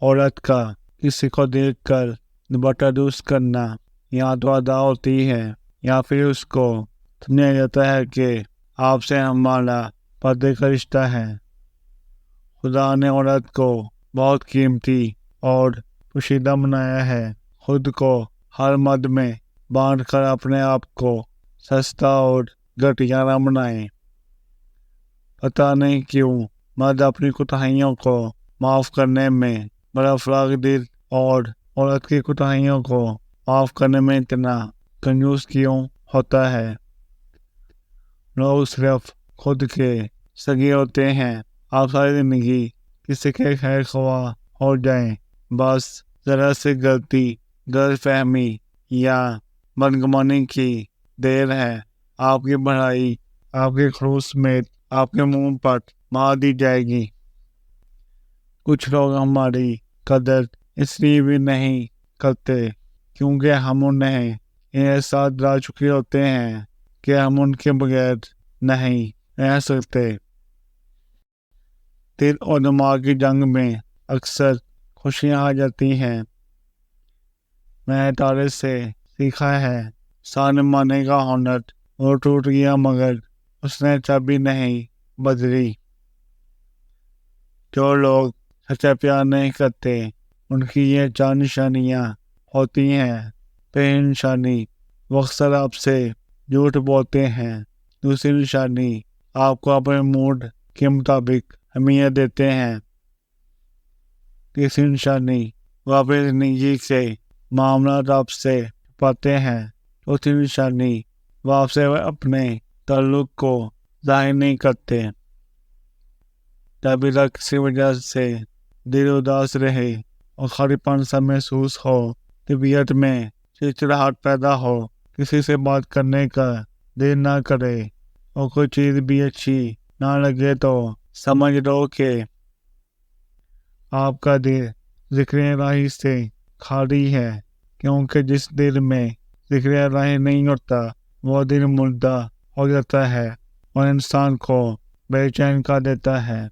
औरत का किसी को देखकर दुपट्टा दुरुस्त करना या तो अदा होती है या फिर उसको समझा जाता है कि आपसे हमारा पर्दे का रिश्ता है। खुदा ने औरत को बहुत कीमती और पोशीदा बनाया है। खुद को हर मद में बांध कर अपने आप को सस्ता और घटिया न बनाए। पता नहीं क्यों मर्द अपनी कोताहियों को माफ़ करने में बड़ा फरागदिल और औरत की कोताहियों को माफ़ करने में इतना कंजूस क्यों होता है। लोग सिर्फ खुद के सगे होते हैं। आप सारी ज़िंदगी किसी के खैर ख्वाह हो जाएं, बस ज़रा सी गलती, गलतफहमी या मनगमानी की देर है, आपकी बढ़ाई आपके खड़ूस में आपके मुंह पर मार दी जाएगी। कुछ लोग हमारी कदर इसलिए भी नहीं करते क्योंकि हम उन्हें यह साथ दिला चुके होते हैं कि हम उनके बगैर नहीं रह सकते। दिल और दिमाग की जंग में अक्सर खुशियाँ आ जाती हैं। मैं तारे से सीखा है सान माने का हुनर, वो टूट गया मगर उसने चाबी नहीं बदली। जो लोग सच्चा प्यार नहीं करते उनकी ये 4 निशानियाँ होती हैं। पहली निशानी, वो अक्सर आपसे झूठ बोलते हैं। दूसरी निशानी, आपको अपने मूड के मुताबिक अहमियत देते हैं। तीसरी निशानी, वो अपनी जिंदगी के मामला आपसे छुपाते हैं। चौथी निशानी, वो आपसे अपने ताल्लुक को जाहिर नहीं करते। जब तक किसी वजह से दिल उदास रहे और खालीपन सा महसूस हो, तबीयत में चिड़चिड़ाहट पैदा हो, किसी से बात करने का दिल ना करे और कोई चीज़ भी अच्छी ना लगे तो समझ लो कि आपका दिल ज़िक्र इलाही से खाली है। क्योंकि जिस दिल में ज़िक्र इलाही नहीं होता वो दिल मुर्दा हो जाता है और इंसान को बेचैन कर देता है।